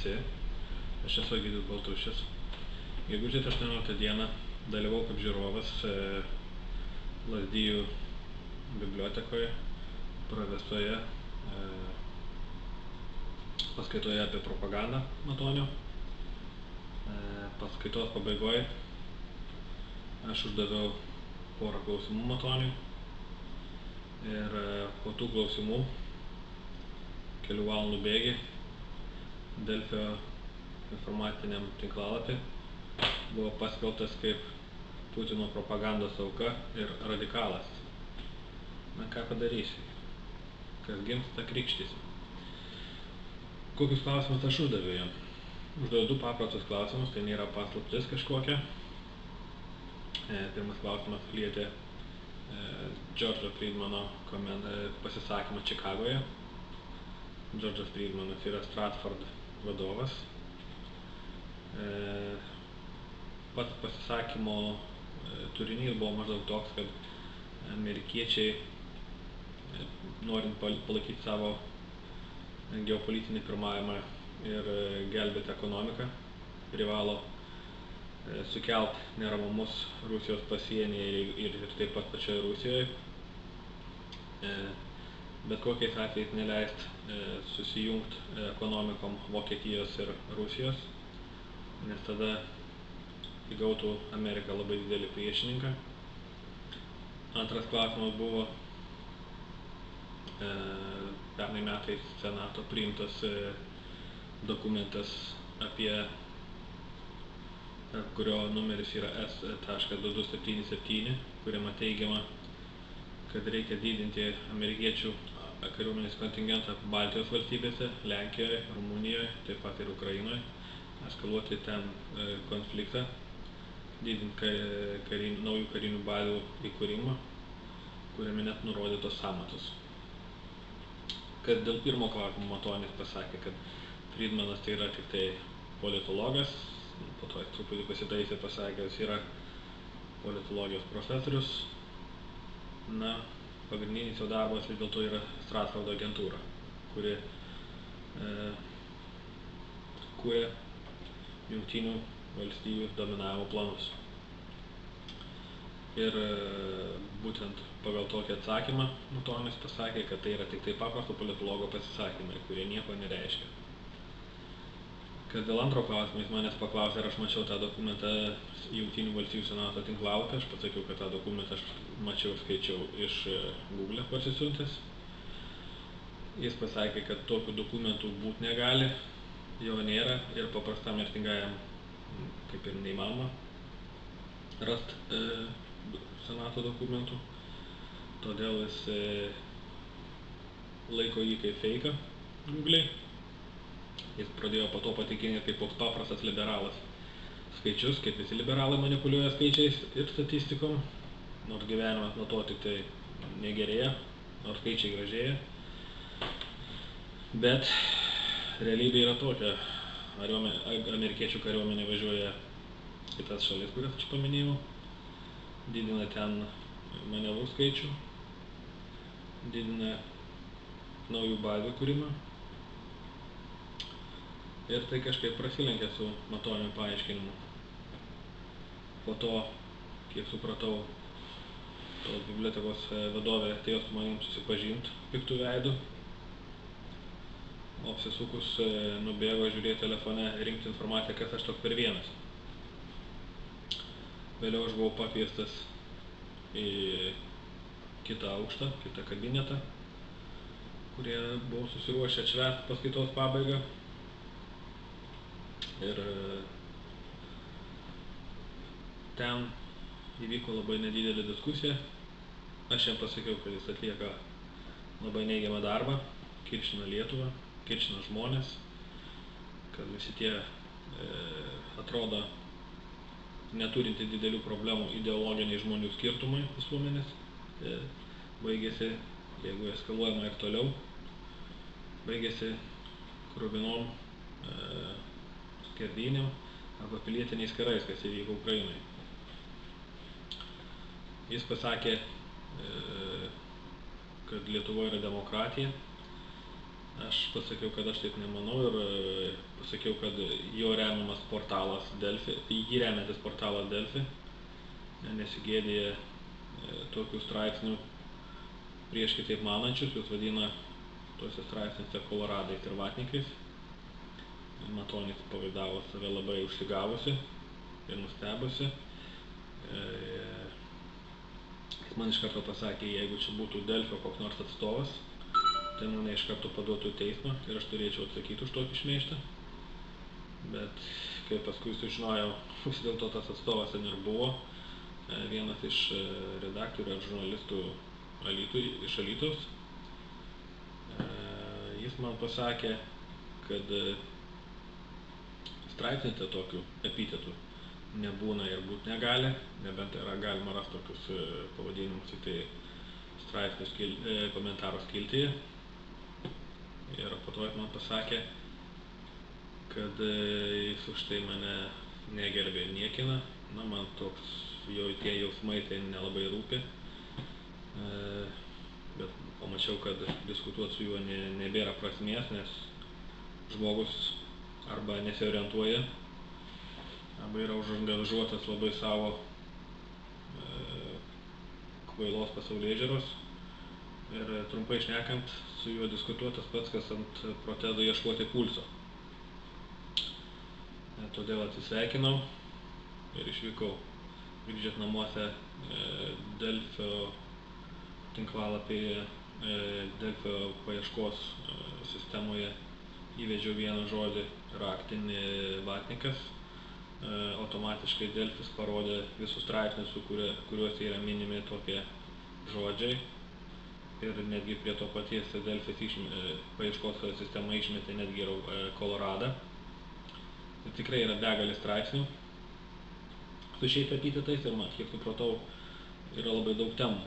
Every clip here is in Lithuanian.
Aš esu Egidijus Baltušis. Gegužės 18 dieną dalyvau kaip žiūrovas Lazdijų bibliotekoje pravestoje paskaitoje apie propagandą Matonio. Paskaitos pabaigoje aš uždaviau porą klausimų Matoniui ir po tų klausimų kelių valandų bėgy Delfio informaciniam tinklalapį buvo paskelbtas kaip Putino propagandos auka ir radikalas. Na ką padarysi? Kas gimsta, krikštysi. Kokius klausimus aš uždaviau jam? Uždaviau du paprastus klausimus, tai nėra paslaptis kažkokia. Pirmas klausimas lietė Džordžo Friedmano pasisakymą Čikagoje. Džordžas Friedmanas yra Stratford vadovas. Pats pasisakymo turinys buvo maždaug toks, kad amerikiečiai, norint palaikyti savo geopolitinį pirmavimą ir gelbėti ekonomiką, privalo sukelt neramumus Rusijos pasienyje ir taip pat pačioje Rusijoje, bet kokiais atvejais neleist susijungti ekonomikom Vokietijos ir Rusijos, nes tada įgautų Amerika labai didelį priešininką. Antras klausimas buvo pernai metais Senato priimtas dokumentas, kurio numeris yra S.2277, kuriame teigiama, kad reikia didinti amerikiečių kariuomenės kontingentą Baltijos valstybėse, Lenkijoje, Rumunijoje, taip pat ir Ukrainoje, eskaluoti ten konfliktą, didinti naujų karinių bazių įkūrimą, kuriame net nurodytos sąmatos. Kad dėl pirmo klausimo Matonis pasakė, kad Friedmanas tai yra tik tai politologas, po to jis truputį pasitaisė, pasakė, jis yra politologijos profesorius. Na, pagrindinis jo darbas vis dėlto yra Stratfordo agentūra, kuri kuria Jungtinių valstijų dominavimo planus. Ir būtent pagal tokį atsakymą Matonis pasakė, kad tai yra tik tai paprasto politologo pasisakymai, kurie nieko nereiškia. Kad dėl antro klausimo jis manęs paklausė, ar aš mačiau tą dokumentą Jungtinių valstijų Senato tinklalapį, aš pasakiau, kad tą dokumentą aš mačiau ir skaičiau iš Google parsisiuntęs. Jis pasakė, kad tokių dokumentų būt negali, jo nėra ir paprastam mirtingajam kaip ir neįmanoma rast Senato dokumentų, todėl jis laiko jį kaip feiką Google. Jis pradėjo po to pateikinėti kaip koks paprastas liberalas skaičius, kaip visi liberalai manipuliuoja skaičiais ir statistikom, nors gyvenimas nuo to tik tai negerėja, nors skaičiai gražėja. Bet realybė yra tokia, amerikiečių kariuomenė važiuoja į tas šalis, kurias aš paminėjau, didina ten manevrų skaičių, didina naujų bazių kūrimą. Ir tai kažkaip prasilenkia su Matonio paaiškinimu. Po to, kiek supratau, tos bibliotekos vadovė atėjo su manim susipažinti piktų veidų, o apsisukus nubėgo žiūrėti telefone, rinkti informaciją, kas aš toks per vienas. Vėliau aš buvau pakviestas į kitą aukštą, kitą kabinetą, kurie buvo susiruošę atšvęsti paskaitos pabaigą. Ir ten įvyko labai nedidelė diskusija. Aš jam pasakiau, kad jis atlieka labai neigiamą darbą, kiršina Lietuvą, kiršina žmonės, kad visi tie atrodo neturinti didelių problemų ideologiniai žmonių skirtumai visuomenės. Baigėsi, jeigu eskaluojama ir toliau, baigėsi kruvinom skerdynėm arba pilietiniais karais, kas įvyko Ukrainoje. Jis pasakė, kad Lietuvoje yra demokratija, Aš pasakiau, kad aš taip nemanau ir pasakiau, kad jo remiamas portalas Delfi, jį remiantis portalas Delfi nesigėdėja tokių straipsnių prieš kitaip manančius, jūs vadina tuose straipsniuose koloradais ir vatnikais. Matonis pavaidavo save labai užsigavusi ir nustebusi. Jis man iš karto pasakė, jeigu čia būtų Delfio koks nors atstovas, tai mane iš karto paduotų į teismą ir aš turėčiau atsakyti už tokį šmeižtą. Bet kai paskui sužinojau, vis dėlto tas atstovas ten ir buvo, vienas iš redaktorių ar žurnalistų iš Alytaus, jis man pasakė, kad straipsniuose tokių epitetų nebūna ir būt negali, nebent yra galima rasti tokius pavadinimus tik tai straipsnius komentarų skiltyje. Ir po to man pasakė, kad jis už tai mane negerbė ir niekina. Na, man toks tie jausmai tai nelabai rūpi. Bet pamačiau, kad diskutuoti su juo nebėra prasmės, nes žmogus arba nesiorientuoja, arba yra užangažuotas labai savo kvailos pasaulėžiūros. Ir trumpai šnekant, su juo diskutuotas pats, kas ant protezo ieškoti pulso. Todėl atsisveikinau ir išvykau. Grįžęs namuose Delfio tinklalapyje, Delfio paieškos sistemoje įvedžiau vieną žodį raktinį vatnikas. Automatiškai Delfis parodė visus straipsnius, kuriuose yra minimi tokie žodžiai. Ir netgi prie to paties Delfis paieškos sistema išmetė netgi Koloradą. Tai tikrai yra begalė straipsnių su šiais epitetais ir man, kiek supratau, yra labai daug temų,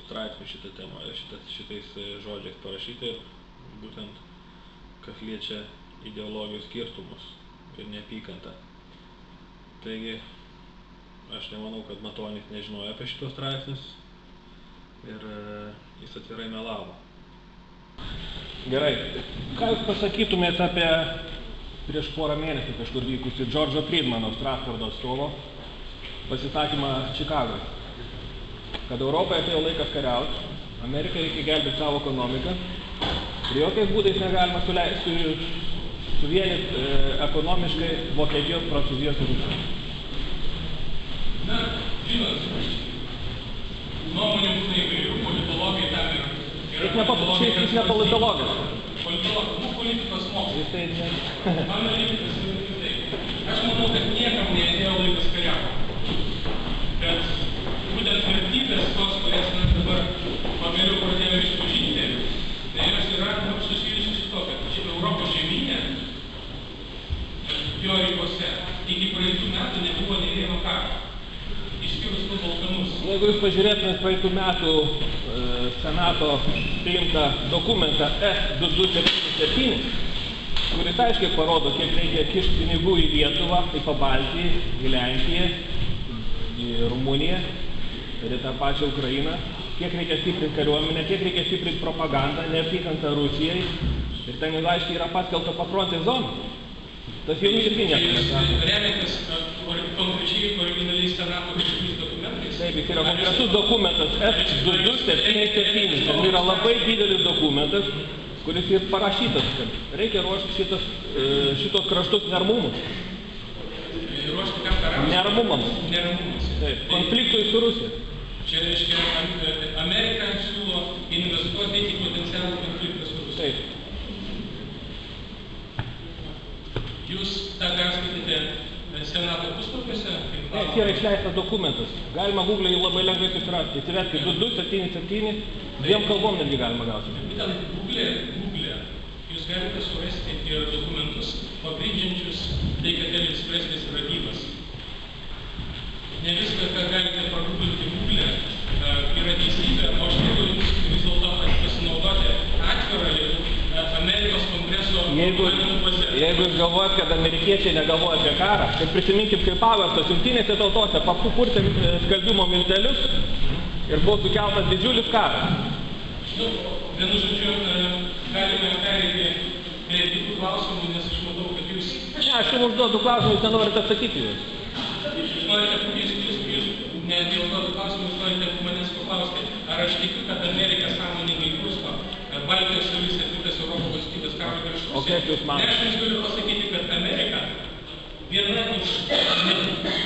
straipsnių šitą temą, šitais žodžiais parašyti, būtent kas liečia ideologijos skirtumus ir neapykantą. Taigi, aš nemanau, kad Matonis nežinojo apie šitos straipsnius ir jis atvirai melavo. Gerai, ką jūs pasakytumėte apie prieš porą mėnesių kažkur vykusi Džordžo Friedmano, Stratfordo atstovo, pasisakymą Čikagoje, kad Europoje atėjo laikas kariauti, Amerikai reikia gelbėti savo ekonomiką ir jokiais būdais negalima suvienyti ekonomiškai Vokietijos, Prancūzijos ir Rusijos. Na, žinot, nuomonių būna įvairių, politologai tam yra. Jis ne politologas. Politologas, politikos mokslas. Analitikas ir taip. Aš manau, kad niekam neatėjo laikas kariauti. Bet būtent vertybės tos, kurias mes dabar pagaliau pradėjome išpažinti, tai jos yra susijusios su to, kad Europos žemynė, jo ribose, iki praeitų metų nebuvo nei vieno karo, išskyrus nuo Balkanus. Jeigu jūs pažiūrėtumėt praeitų metų Senato priimtą dokumentą S2277, kuris aiškiai parodo, kiek reikia kišti pinigų į Lietuvą, į Pabaltį, į Lenkiją, į Rumuniją ir į tą pačią Ukrainą, kiek reikia stiprinti kariuomenę, kiek reikia stiprinti propagandą, neapykantą Rusijai. Ir ten aiškiai yra paskelbta pafrontės zona. Tas jau irgi nesako. Remiantis konkrečiai originaliais Senato kažkokiais dokumentais? Taip, jis yra konkretus dokumentas S2277. Tai yra labai didelis dokumentas, kuris ir parašytas, kad reikia ruošti šitos kraštus neramumams. Ruošti kam karams? Neramumams. Neramumams. Taip, konfliktui su Rusija. Čia reiškia, Amerika siūlo investuoti į potencialų konfliktą su Rusija. Taip. Jūs tą perskaitėte Senato puslapiuose? Taip, yra išleistas dokumentas. Galima Google jį labai lengvai susirasti. Įsiverskite 2277, dviem kalbom netgi galima gauti. Būtent Google jūs galite surasti ir dokumentus pagrindžiančius tai, kad Elvis Preslis yra gyvas. Ne viską, ką galite praguglinti Google, yra teisybė, o aš noriu jums vis dėlto pasinaudoti atvirą Amerikos kongreso duomenų bazę. Jeigu jūs galvojat, kad amerikiečiai negalvoja apie karą, tai prisiminkim, kaip Paversas jungtinėse tautose papurtė skalbimo miltelius ir buvo sukeltas didžiulis karas. Vienu žodžiu, galime pereiti prie kitų klausimų, nes aš matau, kad jūs... Ne, aš jums užduodu klausimą, jūs nenorite atsakyti juos. Jūs norite, ne dėl to klausimų, jūs norite manęs paklausti, ar aš tikiu, kad Amerika sąmoningai kursto Baltijos šalis ir kitas Europos valstybės karo prieš Rusiją. Ne, aš jums galiu pasakyti, kad Amerika viena iš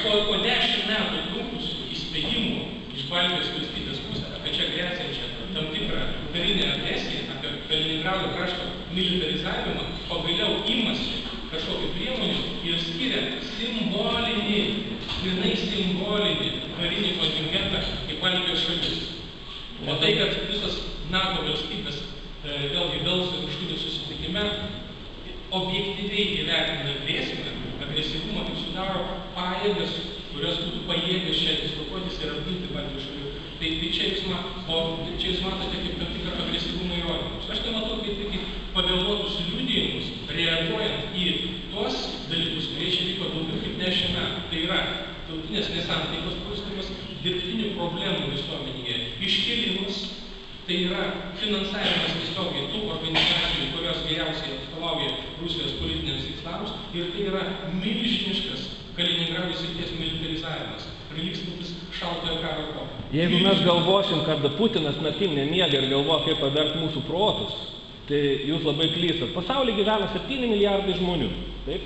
po 10 metų trukusių įspėjimų iš Baltijos valstybės pusės apie čia grėsiančią tam tikrą karinę agresiją, apie Kaliningrado krašto militarizavimą, pagaliau imasi kažkokių priemonių ir skiria simbolinį, grinai simbolinį karinį kontingentą į Baltijos šalis. O tai, kad visos NATO valstybės vėlgi Velso viršūnių susitikime objektyviai įvertina grėsmę, agresyvumą, tai sudaro pajėgas, kurios būtų pajėgios čia dislokuotis ir apginti Baltijos šalių. Tai čia jūs matote kaip tam tikrą agresyvumą įrodymus. Aš tai matau kaip pavėluotus liudijimus, reaguojant į tuos dalykus, kurie čia vyko daugiau kaip 10 metų. Tai yra tautinės nesantaikos kurstymas, dirbtinių problemų visuomenėje iškėlimas, tai yra finansavimas tiesiogiai tų organizacijų, kurios geriausiai atstovauja Rusijos politiniams tikslams, ir tai yra milžiniškas Kaliningrado srities militarizavimas, prilygstantis šaltojo karo epochai. Jeigu mes galvosim, kad Putinas naktim nemiega ir galvoja, kaip pavergt mūsų protus, tai jūs labai klystat. Pasaulyje gyvena 7 milijardai žmonių. Taip?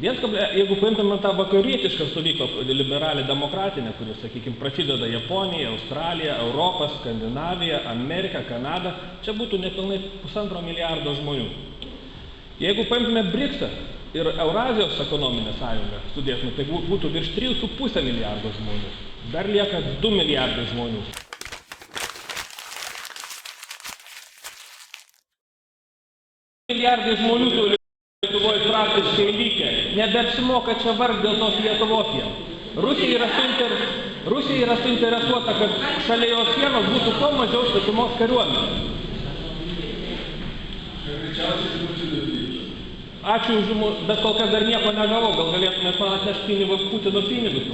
Jeigu paimtume tą vakarietišką stovyklą, liberalią demokratinę, kuri, sakykime, prasideda Japonija, Australija, Europa, Skandinavija, Amerika, Kanada, čia būtų nepilnai 1,5 milijardo žmonių. Jeigu paimtume BRICS ir Eurazijos ekonominę sąjungą, studėsime, tai būtų virš 3,5 milijardo žmonių. Dar lieka 2 milijardai žmonių. Milijardai žmonių turi Lietuvoje praktiškai likę. Nebeapsimoka čia vargt dėl tos Lietuvos sienos. Rusija yra suinteresuota, kad šalia jos sienos būtų kuo mažiau svetimos kariuomenės. Ačiū už jums, bet kol kas dar nieko negavau. Gal galėtumėt man atnešti Putino pinigus?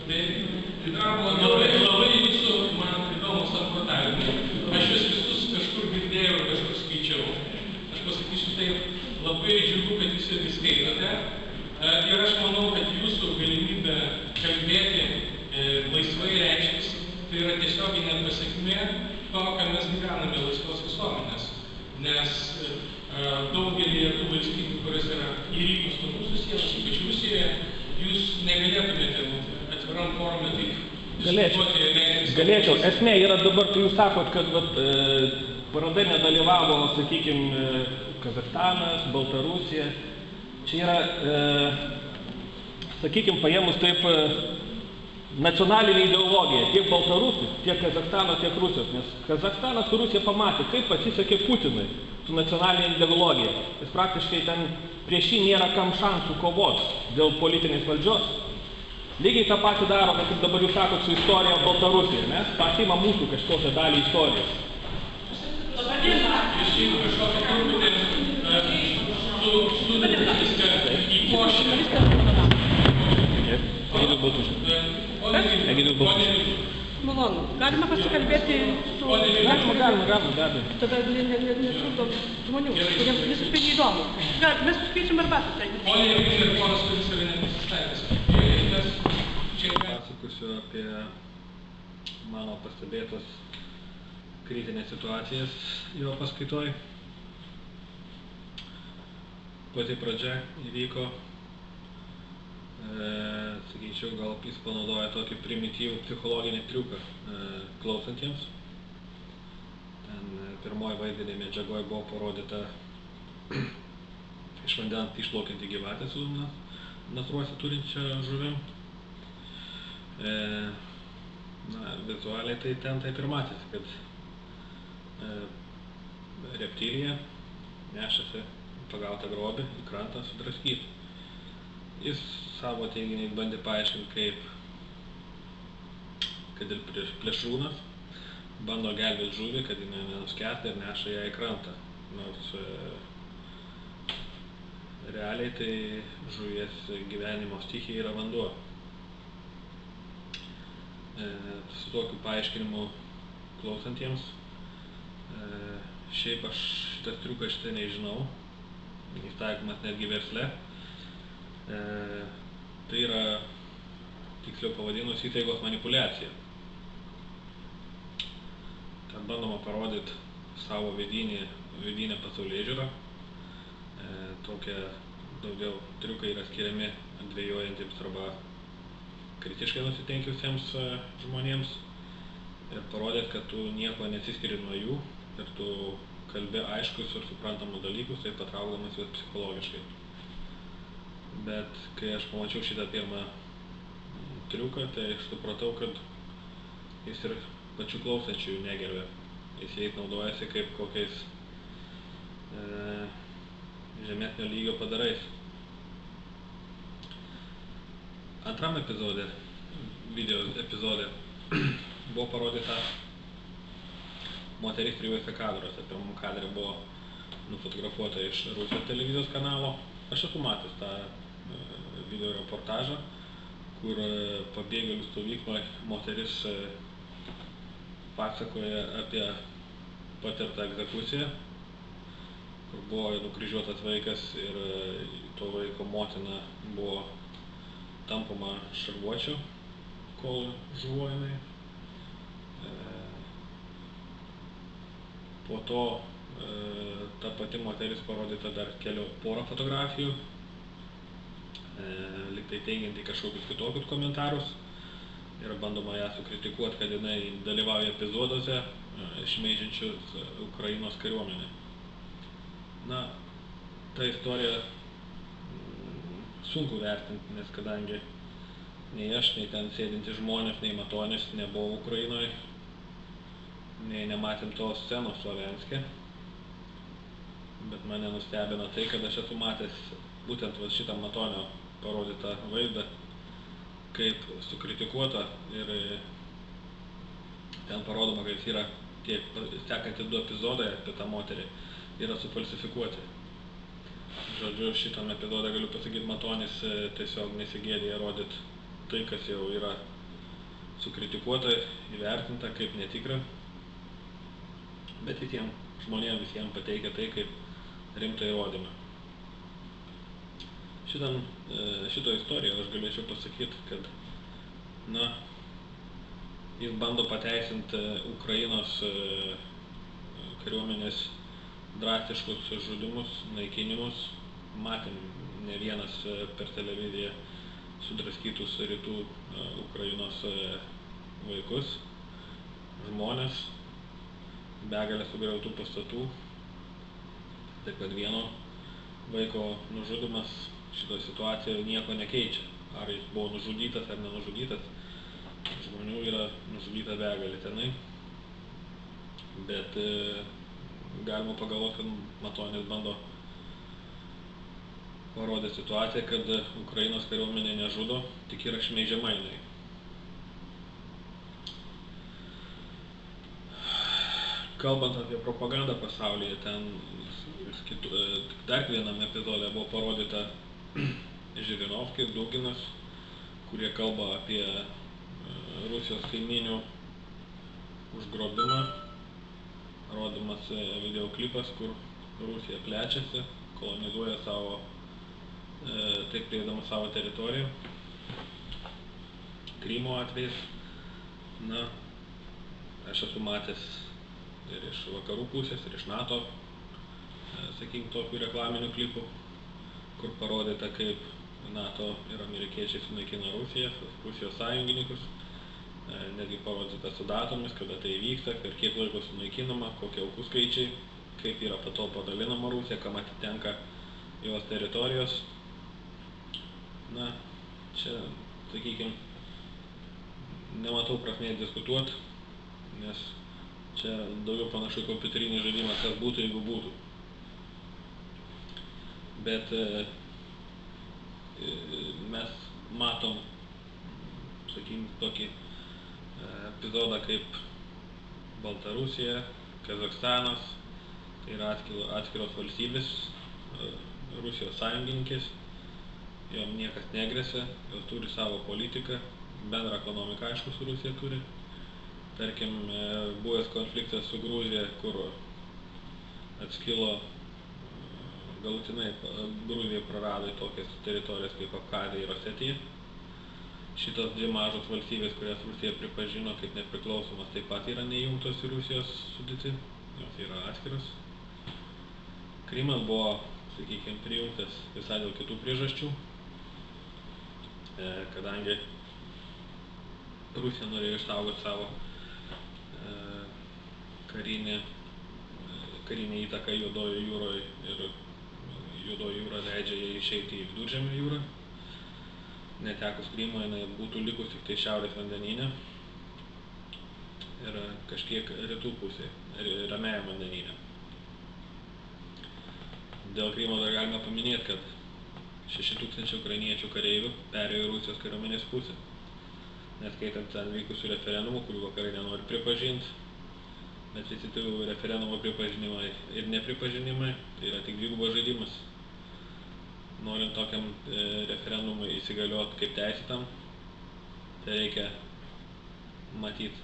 Tai labai jūsų, man įdomus samprotavimai. Aš jūs visus kažkur girdėjau ir kažkur skaičiau. Aš pasakysiu tai, labai džiugu, kad jūs irgi skaitote. Ir aš manau, kad jūsų galimybė kalbėti laisvai reikštis, tai yra tiesioginė pasekmė to, ką mes gyvename laisvos visuomenės. Nes daugelį tų valstybių, kurios yra į rytus nuo mūsų sienos, ypač Rusijoje, jūs negalėtumėte atviram forume taip diskutuoti. Galėčiau. Esmė yra dabar, kai jūs sakot, kad parodai nedalyvavo, sakykime, Kazachstanas, Baltarusija. Čia yra, sakykime, paėmus taip nacionalinė ideologija, tiek Baltarusijos, tiek Kazachstano, tiek Rusijos. Nes Kazachstanas su Rusija pamatė, kaip pasisekė Putinui su nacionalinė ideologija. Jis praktiškai ten prieš jį nėra kam šansų kovoti dėl politinės valdžios. Lygiai tą patį daro, kaip dabar jūs sakot, su istorija Baltarusija, ne? Pasima mūsų kažkokią dalį istorijos. Jūs jeigu kažkokią truputį viską į košę. Malonu. Galima pasikalbėti su... Galima, be abejo. Tada netrukdo žmonių, kuriems visiškai neįdomu. Mes suskaičiam arbatą. Pone Jevgenija ir ponas, kuris yra nepasistaigęs. Pasakosiu apie mano pastebėtas kritinės situacijas jo paskaitoj. Pati pradžia įvyko, sakyčiau, gal jis panaudoja tokį primityvų psichologinį triuką klausantiems. Ten pirmoji vaizdinė medžiagoje buvo parodyta iš vandens išplaukianti gyvatė su nasruose turinčia žuvim. Vizualiai tai ten taip ir matėsi, kad reptilija nešasi pagautą grobį į krantą sudraskyti. Jis savo teiginiais bandė paaiškinti, kad ir plėšrūnas bando gelbėti žuvį, kad jinai nenuskęsta ir neša ją į krantą. Nors realiai tai žuvies gyvenimo stichija yra vanduo. Su tokiu paaiškinimu klausantiems Šiaip aš šitas triukas šitą nežinau, jis taikomas netgi versle. Tai yra, tiksliau pavadinus, įtaigos manipuliacija. Ten bandoma parodyti savo vidinę pasaulėžiūrą. Tokie daugiau triukai yra skiriami dvejojantiems arba kritiškai nusiteikusiems žmonėms ir parodyti, kad tu nieko nesiskiri nuo jų ir tu kalbi aiškus ir suprantamus dalykus, tai patraukdamas juos psichologiškai. Bet kai aš pamačiau šitą pirmą triuką, tai aš supratau, kad jis ir pačių klausančiųjų negerbia. Jis jais naudojasi kaip kokiais žemesnio lygio padarais. Antram video epizode buvo parodyta moteris trijuose kadruose. Pirmam kadre buvo nufotografuota iš Rusijos televizijos kanalo. Aš esu matęs tą video reportažą, kur pabėgėlių stovykloje moteris pasakoja apie patirtą egzekuciją, kur buvo nukryžiuotas vaikas ir to vaiko motina buvo tampoma šarvuočiu, kol žuvo jinai. Po to ta pati moteris parodyta dar porą fotografijų, liktai teigianti kažkokius kitokius komentarus ir bandoma ją sukritikuoti, kad jinai dalyvauja epizoduose šmeižiančius Ukrainos kariuomenę. Na, ta istorija sunku vertinti, nes kadangi nei aš, nei ten sėdinti žmonės, nei Matonis nebuvo Ukrainoje, nei nematėm tos scenos Slovenske. Bet mane nustebino tai, kad aš esu matęs būtent šitą Matonio parodytą vaizdą, kaip sukritikuota ir ten parodoma, kad jis yra tie sekantys 2 epizodai apie tą moterį yra sufalsifikuoti. Žodžiu, šitam epizode galiu pasakyti, Matonis tiesiog nesigėdija rodyti tai, kas jau yra sukritikuota, įvertinta kaip netikra, bet visiems žmonėms visiems pateikia tai kaip rimtą įrodymą. Šito istoriją aš galėčiau pasakyti, kad jis bando pateisinti Ukrainos kariuomenės drastiškus žudimus, naikinimus. Matėm ne vienas per televiziją sudraskytus rytų Ukrainos vaikus, žmonės, begalę sugriautų pastatų. Taip kad vieno vaiko nužudymas šito situacijoje nieko nekeičia. Ar jis buvo nužudytas ar nenužudytas, žmonių yra nužudyta begalė tenai. Bet galima pagalvoti, kad Matonis bando parodyti situaciją, kad Ukrainos kariuomenė nežudo, tik yra šmeižiama jinai. Kalbant apie propagandą pasaulyje, ten dar vienam epizode buvo parodyta Žirinovskis, Duginas, kurie kalba apie Rusijos kaiminių užgrobimą. Rodomas videoklipas, kur Rusija plečiasi, kolonizuoja taip plėsdama savo teritoriją. Krymo atvejais. Na, aš esu matęs ir iš vakarų pusės, ir iš NATO, sakykim, tokių reklaminių klipų, kur parodyta, kaip NATO ir amerikiečiai sunaikina Rusijos sąjungininkus. Netgi parodyta su datomis, kada tai vyksta, per kiek laiko sunaikinama, kokie aukų skaičiai, kaip yra po to padalinama Rusija, kam atitenka jos teritorijos. Na, čia, sakykim, nematau prasmės diskutuoti, nes čia daugiau panašu kompiuterinį žaidimą, kas būtų, jeigu būtų. Bet mes matom, sakykim, tokį epizodą kaip Baltarusija, Kazachstanas, tai yra atskiros valstybės, Rusijos sąjungininkės, jom niekas negresia, jos turi savo politiką, bendrą ekonomiką, aišku, su Rusija turi. Tarkim, buvęs konfliktas su Gruzija, kur atskilo galutinai, Gruzija prarado į tokias teritorijas kaip Abchazija ir Osetija. Šitos dvi mažos valstybės, kurias Rusija pripažino kaip nepriklausomas, taip pat yra neįjungtos į Rusijos sudėtį, jos yra atskiros. Krymas buvo, sakykime, prijungtas visai dėl kitų priežasčių, kadangi Rusija norėjo išsaugoti savo karinę įtaką Juodojoje jūroje ir Juodoji jūra leidžia jai išeiti į Viduržemio jūrą. Netekus Krymo, jinai būtų likus tik tai šiaurės vandenyne ir kažkiek rytų pusėje, Ramiajame vandenyne. Dėl Krymo dar galime paminėti, kad 6000 ukrainiečių kareivių perėjo į Rusijos kariuomenės pusę, neskaitant ten vykusių referendumų, kurių vakarai nenori pripažinti, bet visi tų referendumo pripažinimai ir nepripažinimai, tai yra tik dvigubas žaidimas. Norint tokiam referendumui įsigalioti kaip teisėtam, tai reikia matyti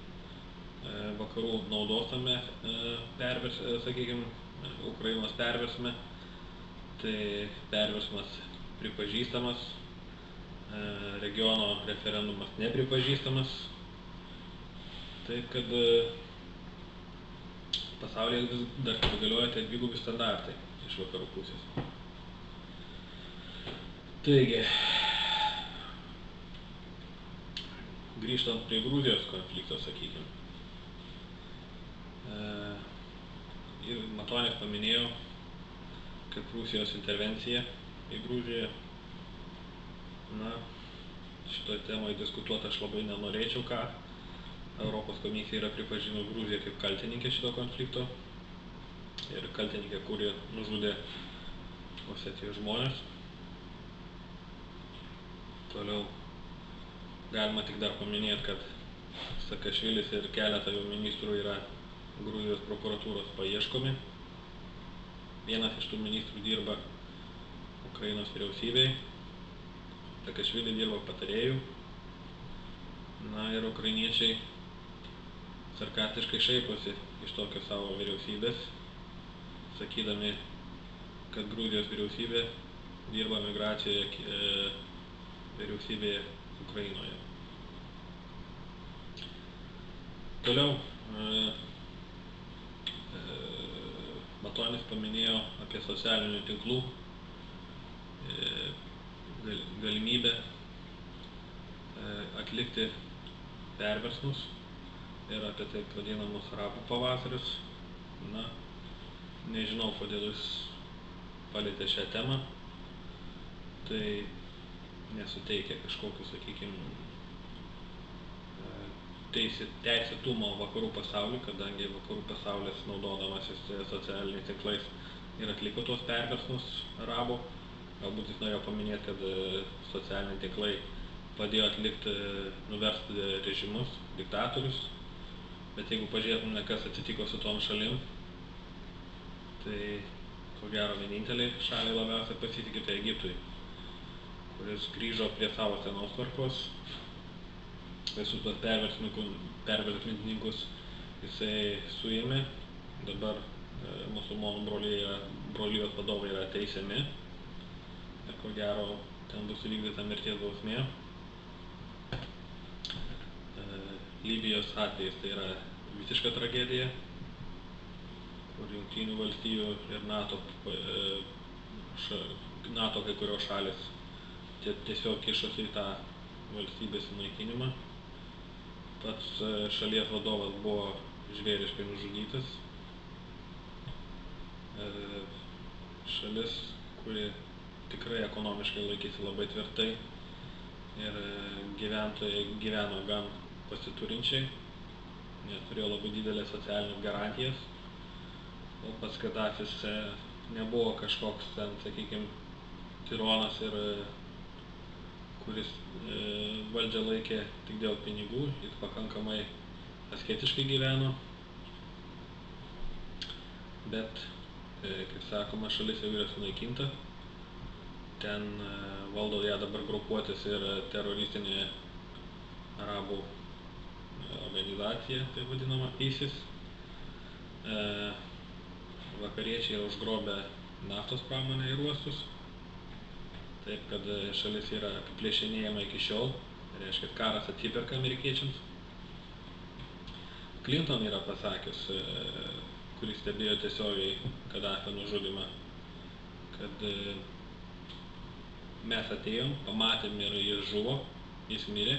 vakarų naudos tame sakykime, Ukrainos perversme. Tai perversmas pripažįstamas, regiono referendumas nepripažįstamas. Taip, kad pasaulyje vis dar galioja tie dvigubi standartai iš vakarų pusės. Taigi, grįžtant prie Gruzijos konflikto, sakykime. Ir Matonis paminėjo, kad Rusijos intervencija į Gruziją, šitoj temoje diskutuoti aš labai nenorėčiau, ką Europos komisija yra pripažino Gruziją kaip kaltininkę šito konflikto ir kaltininkę, kuri nužudė Osetijos žmonės. Toliau galima tik dar paminėti, kad Sakašvilis ir keletą jo ministrų yra Gruzijos prokuratūros paieškomi. Vienas iš tų ministrų dirba Ukrainos vyriausybėje, Sakašvilis dirba patarėjų. Ir ukrainiečiai sarkastiškai šaiposi iš tokio savo vyriausybės, sakydami, kad Gruzijos vyriausybė dirba migracijoje vyriausybėje Ukrainoje. Toliau Matonis paminėjo apie socialinių tinklų galimybę atlikti perversmus ir apie taip vadinamus arabų pavasarius. Nežinau, kodėl jis palietė šią temą. Tai nesuteikia kažkokiu, sakykime, teisėtumo vakarų pasauliu, kadangi vakarų pasaulis, naudodamasis socialiniais tinklais, ir atliko tuos perversmus arabų. Galbūt jis norėjo paminėti, kad socialiniai tinklai padėjo atlikti, nuversti režimus, diktatorius. Bet jeigu pažiūrėtume, kas atsitiko su tom šalim, tai ko gero vieninteliai šaliai labiausiai pasitikė tai Egiptui, kuris grįžo prie savo senos tvarkos. Visus tuos perversmininkus jisai suėmė. Dabar musulmonų brolijos vadovai yra teisiami. Ir ko gero ten bus įvykdyta mirties bausmė. Libijos atvejis tai yra visiška tragedija, kur Jungtinių valstijų ir NATO kai kurios šalis tiesiog kišosi į tą valstybės sunaikinimą. Pats šalies vadovas buvo žvėriškai nužudytas. Šalis, kuri tikrai ekonomiškai laikėsi labai tvirtai ir gyventojai gyveno gan pasiturinčiai, nes turėjo labai didelės socialinės garantijas. O pats Kadafis nebuvo kažkoks ten, sakykime, tironas ir kuris valdžią laikė tik dėl pinigų, jis pakankamai asketiškai gyveno. Bet, kaip sakoma, šalis jau yra sunaikinta. Ten valdo ją dabar grupuotės ir teroristinė arabų organizacija, tai vadinama ISIS. vakariečiai yra užgrobę naftos pramonę ir uostus. Taip, kad šalis yra apiplėšinėjama iki šiol. Reiškia, kad karas atsiperka amerikiečiams. Clinton yra pasakius, kuris stebėjo tiesiogiai Kadafio nužudymą, kad mes atėjom, pamatėm ir jis žuvo, jis mirė,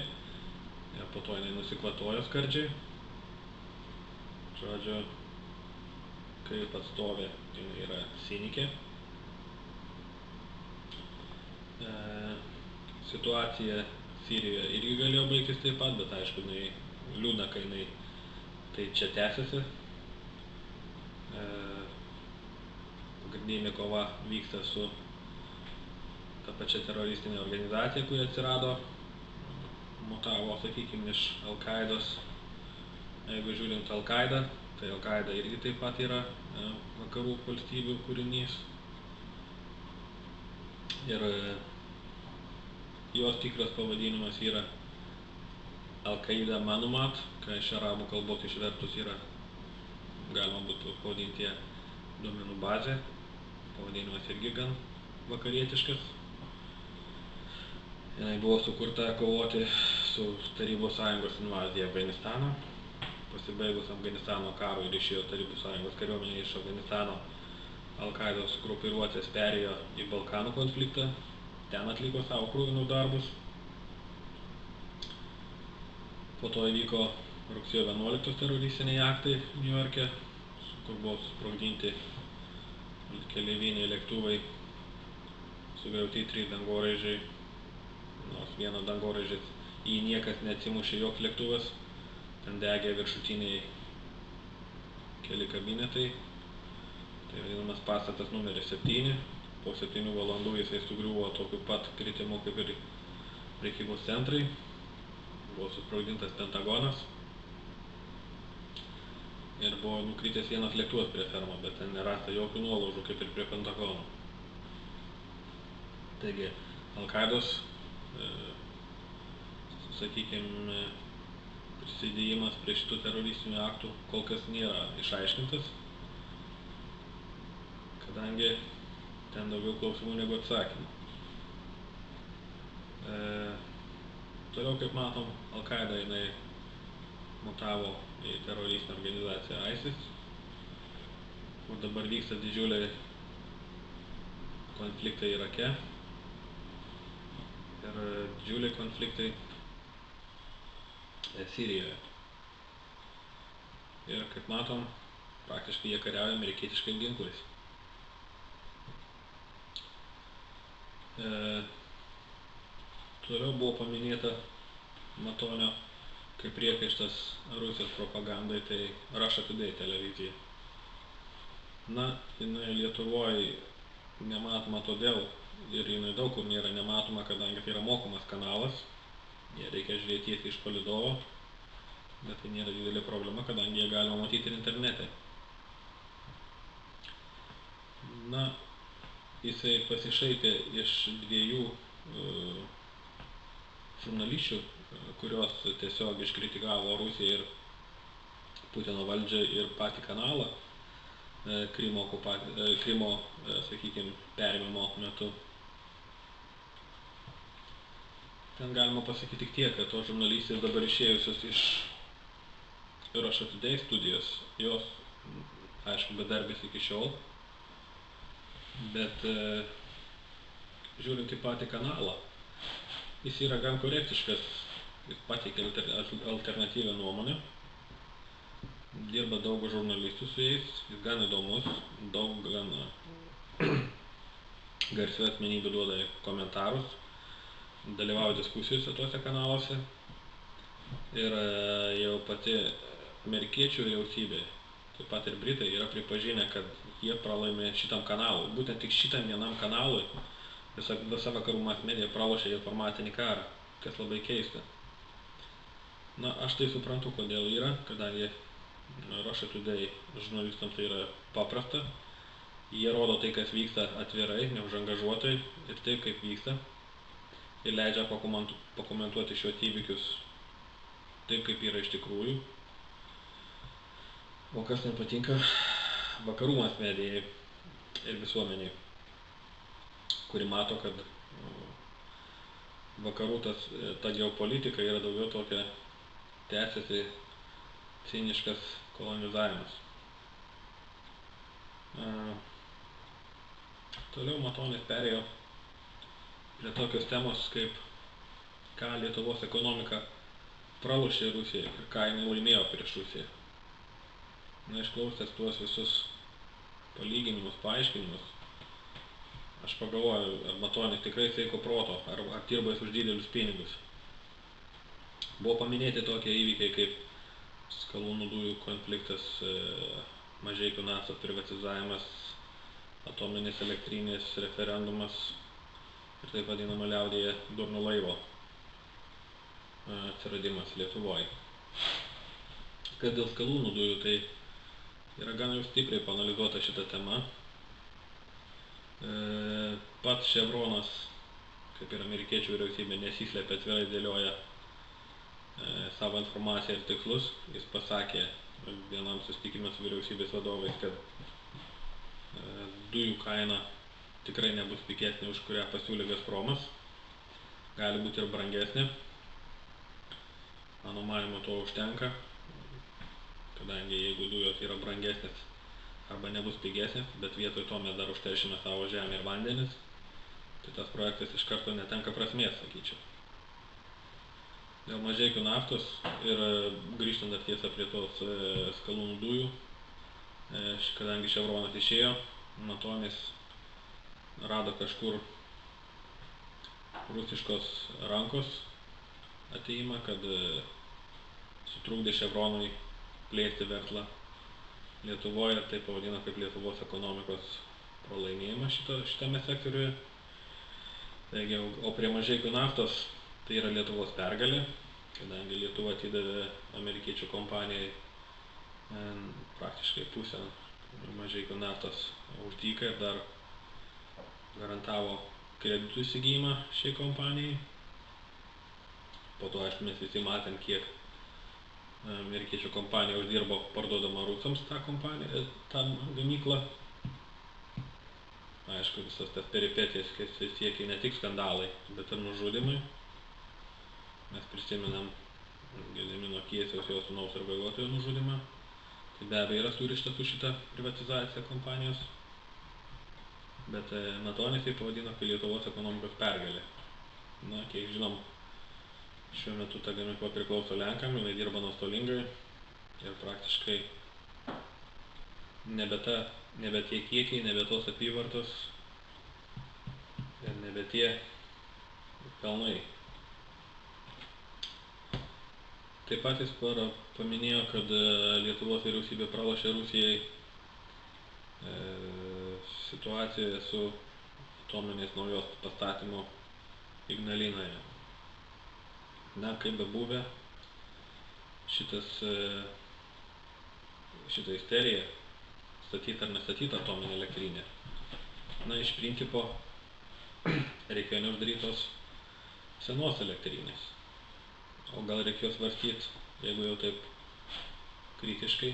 ir po to jinai nusikvatojo skardžiai. Žodžiu, kaip atstovė, jinai yra cinikė. Situacija Sirijoje irgi galėjo baigtis taip pat, bet aišku, jinai liūdna, kai jinai tai čia tęsiasi. Pagrindinė kova vyksta su ta pačia teroristinė organizacija, kuri atsirado, mutavo, sakykime, iš Al-Qaidos. Jeigu žiūrint Al-Qaidą, tai Al-Qaida irgi taip pat yra vakarų valstybių kūrinys. Ir jos tikras pavadinimas yra Al-Qaida Manumat, ką iš arabų kalbos išvertus yra, galima būtų pavadinti duomenų bazė. Pavadinimas irgi gan vakarietiškas. Jinai buvo sukurta kovoti su Tarybų Sąjungos invazija Afganistaną. Pasibaigus Afganistano karui ir išėjo Tarybų Sąjungos kariuomenė iš Afganistano, Al-Qaidos grupiruotės perėjo į Balkanų konfliktą, ten atliko savo kruvinus darbus. Po to įvyko rugsėjo 11 teroristiniai aktai Niujorke, kur buvo susprogdinti keleiviniai lėktuvai, sugriauti 3 dangoraižiai, nors vieno dangoraižis į niekas neatsimušė joks lėktuvas, ten degė viršutiniai keli kabinetai. Tai vadinamas pastatas numeris 7, po 7 valandų jisai sugriuvo tokiu pat kritimu kaip ir prekybos centrai, buvo susprogdintas Pentagonas ir buvo nukritęs vienas lėktuvas prie fermo, bet ten nerasta jokių nuolaužų kaip ir prie Pentagono. Taigi, Al-Qaidos, sakykime, prisidėjimas prie šitų teroristinių aktų kol kas nėra išaiškintas, kadangi ten daugiau klausimų negu atsakymų. Toliau, kaip matom, Al-Qaida jinai mutavo į teroristinę organizaciją ISIS, kur dabar vyksta didžiuliai konfliktai Irake ir didžiuliai konfliktai Sirijoje. Ir kaip matom, praktiškai jie kariauja amerikietiškais ginklais. Toliau buvo paminėta Matonio kaip priekaištas Rusijos propagandai, tai Russia Today televizija. Na, jinai Lietuvoje nematoma todėl ir jinai daug kur nėra nematoma, kadangi tai yra mokamas kanalas, jie reikia žiūrėti tiesiai iš palidovo, bet tai nėra didelė problema, kadangi jie galima matyti ir internete. Na, jisai pasišaipė iš 2 žurnalisčių, kurios tiesiog iškritikavo Rusiją ir Putino valdžią ir patį kanalą Krymo, sakykime, perėmimo metu. Ten galima pasakyti tik tiek, kad tos žurnalistės dabar išėjusios iš Russia Today studijos, jos, aišku, bedarbės iki šiol, bet žiūrint į patį kanalą, jis yra gan korektiškas, jis pateikia alternatyvią nuomonę, dirba daug žurnalistų su jais, jis gan įdomus, daug gan garsių asmenybių duoda komentarus, dalyvauja diskusijose tuose kanaluose ir jau pati amerikiečių vyriausybė, taip pat ir Britai yra pripažinę, kad jie pralaimė šitam kanalui, būtent tik šitam vienam kanalui visa vakarų mass-media pralošė informacinį karą, kas labai keista. Na, aš tai suprantu, kodėl yra, kadangi Russia Today žurnalistams tai yra paprasta, jie rodo tai, kas vyksta atvirai, neužangažuotai ir taip, kaip vyksta, ir leidžia pakomentuoti šios įvykius taip, kaip yra iš tikrųjų. O kas nepatinka vakarų masmedijai ir visuomeniai, kuri mato, kad vakarų ta geopolitika yra daugiau tokia tęsiasi ciniškas kolonizavimas. Toliau Matonis perėjo prie tokios temos, kaip ką Lietuvos ekonomika pralošė Rusijai ir ką jinai laimėjo prieš Rusiją. Na, išklausęs tuos visus palyginimus, paaiškinimus, aš pagalvoju, ar Matonis tikrai sveiko proto, ar dirba jis už didelius pinigus. Buvo paminėti tokie įvykiai kaip skalūnų dujų konfliktas, Mažeikių naftos privatizavimas, atominės elektrinės referendumas ir taip vadinama liaudyje durno laivo atsiradimas Lietuvoje. Kad dėl skalūnų dujų, tai yra gan jau stipriai paanalizuota šita tema. Pats Chevronas, kaip ir amerikiečių vyriausybė, nesislėpia, atvirai dėlioja savo informaciją ir tikslus. Jis pasakė vienam susitikime su vyriausybės vadovais, kad dujų kaina tikrai nebus pigesnė, už kurią pasiūlė Gazpromas. Gali būti ir brangesnė. Mano manymu, to užtenka, kadangi jeigu dujos yra brangesnės arba nebus pigesnės, bet vietoj to mes dar užteršime savo žemę ir vandenis, tai tas projektas iš karto netenka prasmės, sakyčiau. Dėl Mažeikių naftos ir grįžtant dar tiesą prie tos skalūnų dujų, kadangi Chevronas išėjo, Matonis rado kažkur rusiškos rankos atėjimą, kad sutrukdė Chevronui plėsti verslą Lietuvoje ir tai pavadino kaip Lietuvos ekonomikos pralaimėjimą šitame sektoriuje. Taigi, o prie Mažeikių naftos tai yra Lietuvos pergalė, kadangi Lietuva atidavė amerikiečių kompanijai praktiškai pusę Mažeikių naftos už dyką ir dar garantavo kreditų įsigijimą šiai kompanijai. Po to, aišku, mes visi matėm, kiek amerikiečių kompanija uždirbo parduodama rusams tą gamyklą. Aišku, visas tas peripetijas siekia ne tik skandalai, bet ir nužudimai. Mes prisimenam Gedimino Kiesiaus, jo sūnaus ir vairuotojo nužudimą. Tai be abejo yra surišta su šita privatizacija kompanijos. Bet Matonis tai pavadino kaip Lietuvos ekonomikos pergalė. Na, kiek žinom, šiuo metu ta gamykla priklauso Lenkam, jinai dirba nuostolingai ir praktiškai nebe tie kiekiai, nebe tos apyvartos ir nebe tie pelnai. Taip pat jis paminėjo, kad Lietuvos vyriausybė pralošė Rusijai situacijoje su atominės naujos pastatymu Ignalinoje. Na, kaip bebuvę, šita isterija, statyta ar nestatyta atominė elektrinė. Na, iš principo, reikėjo neuždarytos senos elektrinės. O gal reikėjo svarstyti, jeigu jau taip kritiškai,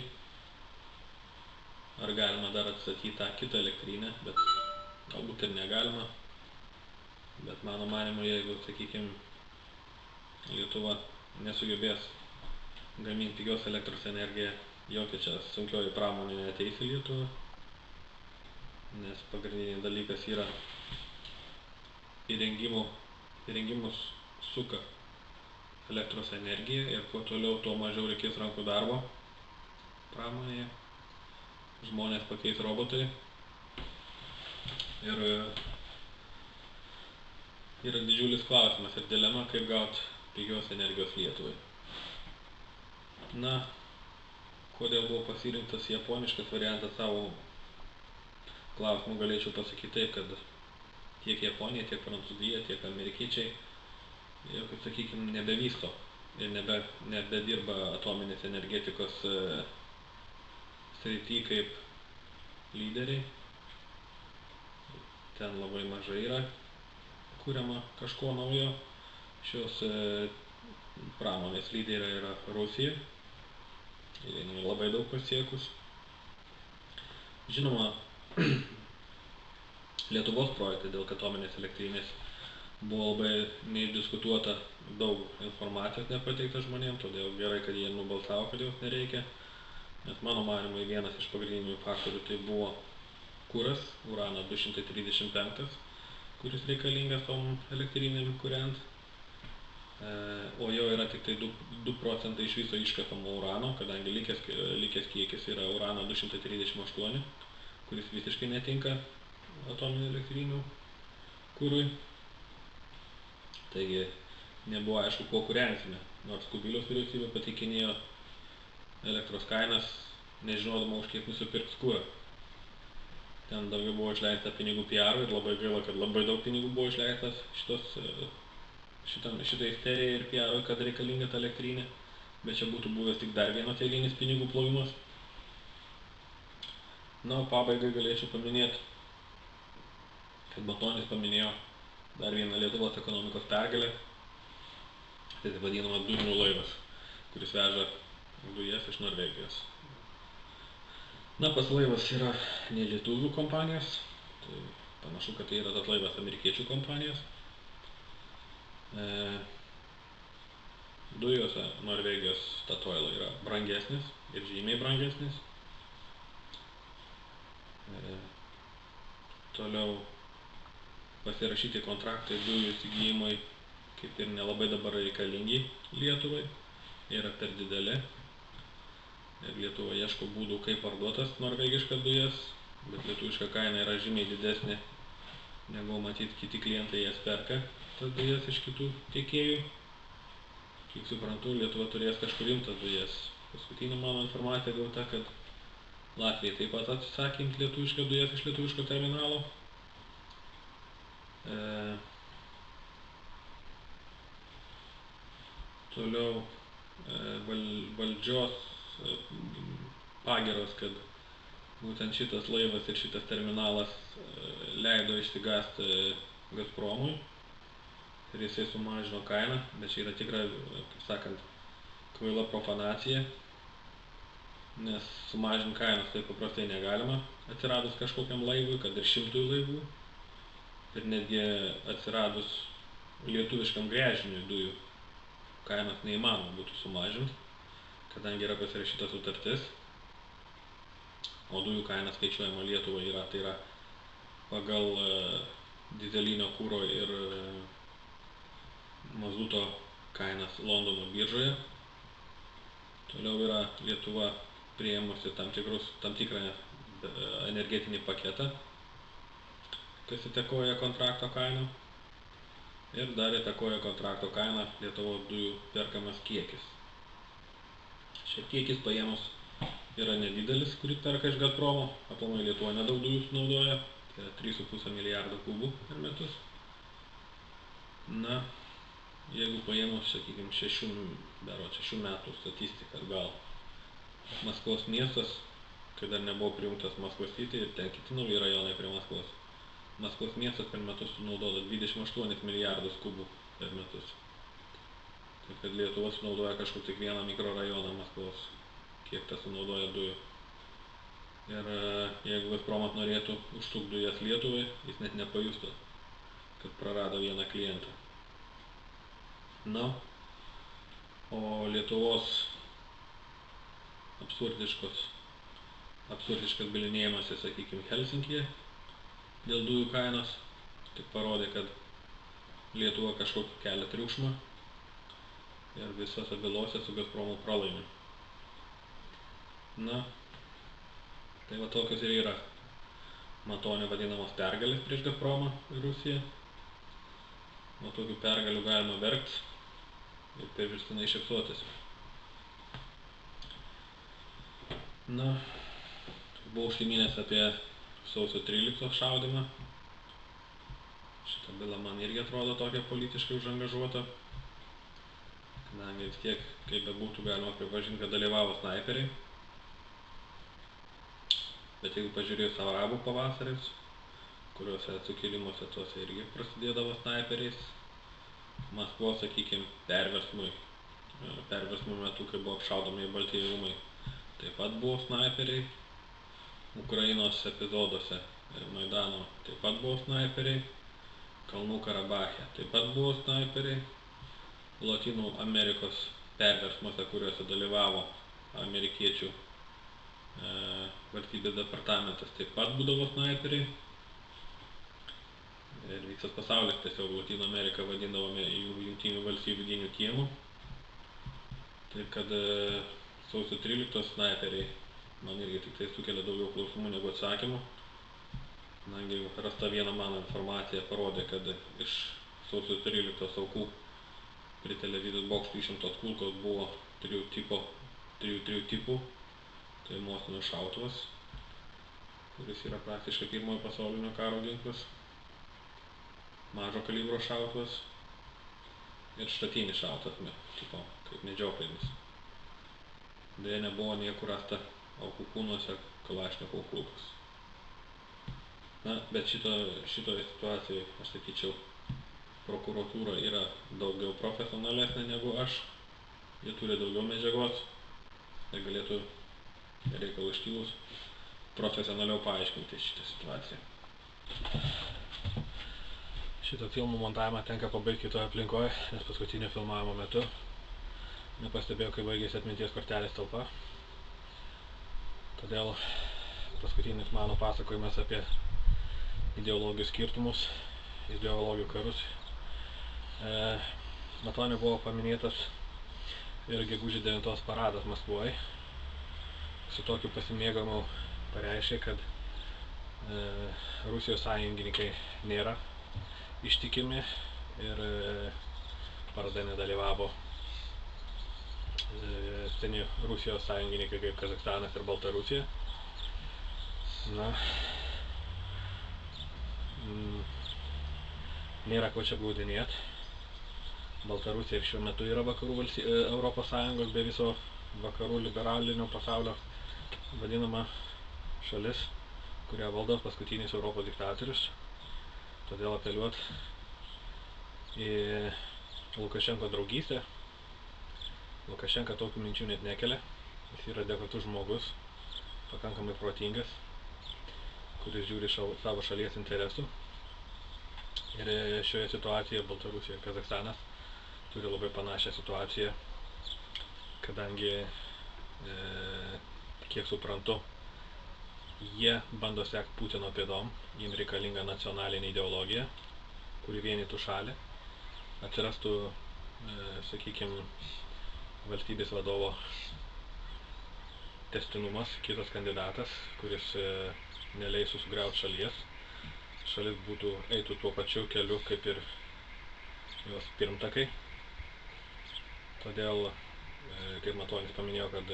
ar galima dar atstatyti tą kitą elektrinę, bet galbūt ir negalima. Bet mano manymu, jeigu, sakykime, Lietuva nesugebės gaminti pigios elektros energiją, jokia čia sunkioji pramonė neateis į Lietuvą, nes pagrindinis dalykas yra įrengimus suka elektros energiją ir kuo toliau, tuo mažiau reikės rankų darbo pramonėje, žmonės pakeis robotai ir yra didžiulis klausimas ir dilema, kaip gauti pigios energijos Lietuvai. Na, kodėl buvo pasirinktas japoniškas variantas savo klausimų, galėčiau pasakyti taip, kad tiek Japonija, tiek Prancūzija, tiek amerikiečiai jau, kaip sakykime, nebevysto ir nebedirba atominės energetikos srity kaip lyderiai. Ten labai mažai yra kuriama kažko naujo. Šios pramonės lyderė yra Rusija. Jinai labai daug pasiekus. Žinoma, Lietuvos projektai dėl atominės elektrinės buvo labai neišdiskutuota, daug informacijos nepateikta žmonėms, todėl gerai, kad jie nubalsavo, kad jos nereikia. Nes mano manimui vienas iš pagrindinių faktorių tai buvo kuras, urano 235, kuris reikalingas tom elektrinėm kuriant. O jo yra tik tai 2 procentai iš viso iškapamo urano, kadangi likęs kiekis yra urano 238, kuris visiškai netinka atominių elektrinių kurui. Taigi nebuvo aišku, kuo kūrensime, nors Kubiliaus vyriausybė pateikinėjo elektros kainas, nežinodama už kiek nusipirks kurą. Ten daugiau buvo išleista pinigų PR-ui ir labai gaila, kad labai daug pinigų buvo išleistas šitai isterijai ir PR-ui, kad reikalinga ta elektrinė, bet čia būtų buvęs tik dar vienas eilinis pinigų plovimas. Na, o pabaigai galėčiau paminėti, kad Matonis paminėjo dar vieną Lietuvos ekonomikos pergalę, tai vadinamas dujinių laivas, kuris veža dujas iš Norvegijos. Na, pats laivas yra ne lietuvių kompanijos, tai panašu, kad tai yra tas laivas amerikiečių kompanijos. Dujose Norvegijos Statoil yra brangesnis ir žymiai brangesnis. Toliau pasirašyti kontraktai dujų įsigijimui kaip ir nelabai dabar reikalingi Lietuvai, yra per dideli. Ir Lietuva ieško būdų, kaip parduotas norvegiškas dujas, bet lietuviška kaina yra žymiai didesnė, negu matyt kiti klientai jas perka, tas dujas iš kitų tiekėjų. Kiek suprantu, Lietuva turės kažkur imtas dujas. Paskutinė mano informacija gauta, kad Latvija taip pat atsisakė imti lietuviškas dujas iš lietuviško terminalo. Toliau valdžios pagiros, kad būtent šitas laivas ir šitas terminalas leido išsigąsti Gazpromui ir jisai sumažino kainą, bet čia yra tikra, kaip sakant, kvaila profanacija, nes sumažinti kainas taip paprastai negalima atsiradus kažkokiam laivui, kad ir 100 laivų, ir netgi atsiradus lietuviškam gręžiniui dujų kainos neįmanoma būtų sumažinti, kadangi yra pasirašyta sutartis, o dujų kaina skaičiuojama Lietuvai yra, tai yra pagal dizelinio kuro ir mazuto kainas Londono biržoje. Toliau yra Lietuva priėmusi tam tikrą energetinį paketą, kas įtakoja kontrakto kainą, ir dar įtakoja kontrakto kainą Lietuvos dujų perkamas kiekis. Šiek kiekis paėmus yra nedidelis, kurį perka iš Gazpromo, aplamai Lietuva nedaug dujų sunaudoja, tai yra 3,5 milijardo kubų per metus. Na, jeigu paėmus, sakykime, 6 metų statistiką, gal Maskvos miestas, kai dar nebuvo prijungtas Maskvos City ir ten kiti nauji rajonai prie Maskvos, Maskvos miestas per metus sunaudoja 28 milijardus kubų per metus. Taip kad Lietuva sunaudoja kažkur tik vieną mikrorajoną Maskvos, kiek tas sunaudoja dujų. Ir jeigu Gazpromas norėtų užsukti dujas Lietuvai, jis net nepajustų, kad prarado vieną klientą. Na, o Lietuvos absurdiškas bylinėjimasis, sakykime, Helsinkyje dėl dujų kainos tik parodė, kad Lietuva kažkokį kelia triukšmą ir visose bylose su Gazpromu pralaimi. Na, tai va tokios ir yra Matonio vadinamos pergalės prieš Gazpromą ir Rusiją. Nuo tokių pergalių galima verkti ir priverstinai šypsotis. Na, buvau užsiminęs apie sausio 13 šaudymą. Šita byla man irgi atrodo tokia politiškai užangažuota, kadangi vis tiek, kaip bebūtų, galima pripažinti, kad dalyvavo snaiperiai. Bet jeigu pažiūrėjus arabų pavasaris, kuriuose sukilimuose tuose irgi prasidėdavo snaiperiais, Maskvos, sakykime, perversmų metu, kai buvo apšaudomi Baltieji rūmai, taip pat buvo snaiperiai. Ukrainos epizoduose Maidano taip pat buvo snaiperiai, Kalnų Karabache taip pat buvo snaiperiai, Lotynų Amerikos perversmuose, kuriuose dalyvavo amerikiečių valstybės departamentas, taip pat būdavo snaiperiai. Ir visas pasaulis tiesiog Lotynų Ameriką vadindavome Jungtinių valstybių vidiniu kiemu. Tai kad sausio 13 snaiperiai man irgi tik tai sukelia daugiau klausimų negu atsakymų. Kadangi rasta viena mano informacija parodė, kad iš sausio 13 aukų prie televizijos bokštų išimtos kulkos buvo trijų tipų. Tai Mosino šautuvas, kuris yra praktiškai pirmojo pasaulinio karo ginklas, mažo kalibro šautuvas ir štatinis šautuvas, tipo kaip medžioklinis. Deja, nebuvo niekur rasta aukų kūnuose Kalašnikov kulkos. Na, bet šitoje situacijoje, aš sakyčiau, prokuratūra yra daugiau profesionalesnė negu aš. Jie turi daugiau medžiagos ir galėtų reikalų iškilus profesionaliau paaiškinti šitą situaciją. Šito filmų montavimą tenka pabaigti kitoje aplinkoje, nes paskutinio filmavimo metu nepastebėjau, kai baigėsi atminties kortelės talpa. Todėl paskutinis mano pasakojimas apie ideologijų skirtumus, ideologijų karus. Matonio buvo paminėtas ir gegužės 9 paradas Maskvoje. Su tokiu pasimėgavimu pareiškė, kad Rusijos sąjungininkai nėra ištikimi ir parade nedalyvavo seni Rusijos sąjungininkai kaip Kazachstanas ir Baltarusija. Na, nėra ko čia apgaudinėt. Baltarusija ir šiuo metu yra vakarų Europos Sąjungos bei viso vakarų liberalinio pasaulio vadinama šalis, kurią valdo paskutinis Europos diktatorius. Todėl apeliuot į Lukašenko draugystę. Lukašenka tokių minčių net nekelia. Jis yra adekvatus žmogus, pakankamai protingas, kuris žiūri savo šalies interesų. Ir šioje situacijoje Baltarusija ir Kazachstanas turi labai panašią situaciją, kadangi, kiek suprantu, jie bando sekti Putino pėdom, jiems reikalinga nacionalinė ideologija, kuri vienytų šalį, atsirastų, sakykime, valstybės vadovo tęstinumas, kitas kandidatas, kuris neleistų sugriauti šalies. Šalis eitų tuo pačiu keliu kaip ir jos pirmtakai. Todėl, kaip Matonis paminėjo, kad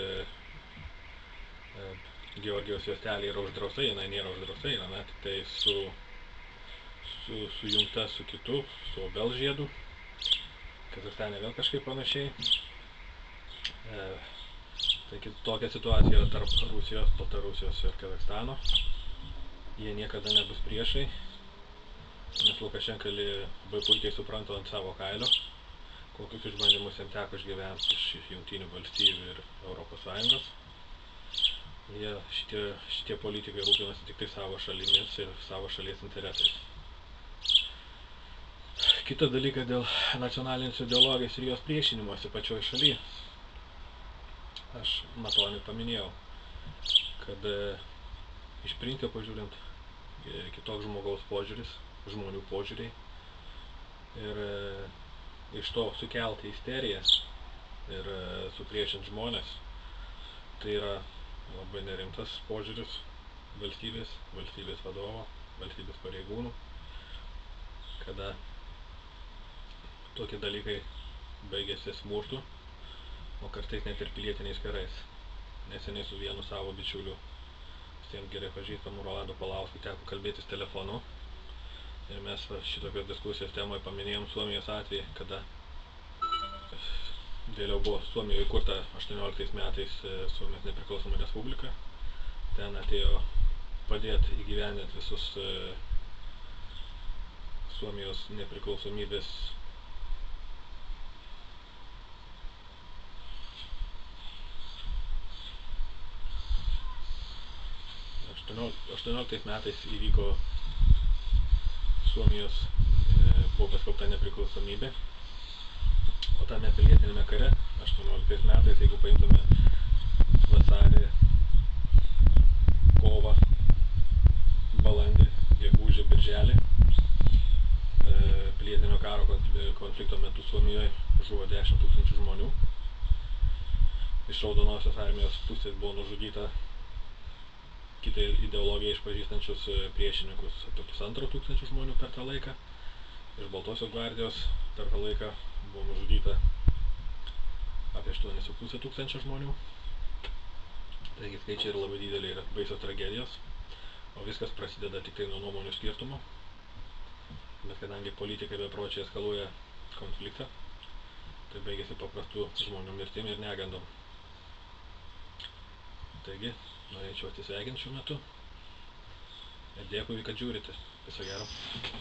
Georgijos juostelė yra uždrausta, jinai nėra uždrausta, jinai tik tai sujungta su kitu, su obels žiedu. Kazachstane vėl kažkaip panašiai. Tai tokia situacija yra tarp Rusijos, Baltarusijos ir Kazachstano. Jie niekada nebus priešai, nes Lukašenka labai puikiai supranta ant savo kailio, kokius išbandymus jam teko išgyventi iš Jungtinių valstybių ir Europos Sąjungos. Šitie politikai rūpinasi tik tai savo šalimis ir savo šalies interesais. Kitas dalykas dėl nacionalinės ideologijos ir jos priešinimuose pačioj šalyje. Aš Matonį paminėjau, kad iš principo žiūrint kitoks žmogaus požiūris, žmonių požiūriai ir iš to sukelti isteriją ir supriešinti žmonės, tai yra labai nerimtas požiūris valstybės vadovo, valstybės pareigūnų, kada tokie dalykai baigėsi smurtu, o kartais net ir pilietiniais karais. Neseniai su vienu savo bičiuliu, visiems gerai pažįstamu Rolandu Palausku, teko kalbėtis telefonu. Ir mes šitokios diskusijos temoje paminėjom Suomijos atvejį, kada vėliau buvo Suomijoje įkurta 18 metais Suomijos nepriklausoma respublika. Ten atėjo padėti įgyvendinti visus Suomijos nepriklausomybės 18 metais įvyko Suomijos, buvo paskelbta nepriklausomybė, o tame pilietinėme kare 18 metais, jeigu paimtume vasarį, kovą, balandį, gegužę, birželį, pilietinio karo konflikto metu Suomijoje žuvo 10 000 žmonių. Iš Raudonosios armijos pusės buvo nužudyta kitą ideologiją išpažįstančius priešininkus apie 1500 žmonių per tą laiką. Iš Baltosios gvardijos per tą laiką buvo nužudyta apie 8500 žmonių. Taigi skaičiai yra labai dideliai, yra baisios tragedijos, o viskas prasideda tik tai nuo nuomonių skirtumo. Bet kadangi politikai bepročiai eskaluoja konfliktą, tai baigėsi paprastų žmonių mirtim ir negandom. Taigi, norėčiau atsisveikinti šiuo metu ir dėkui, kad žiūrite. Viso gero.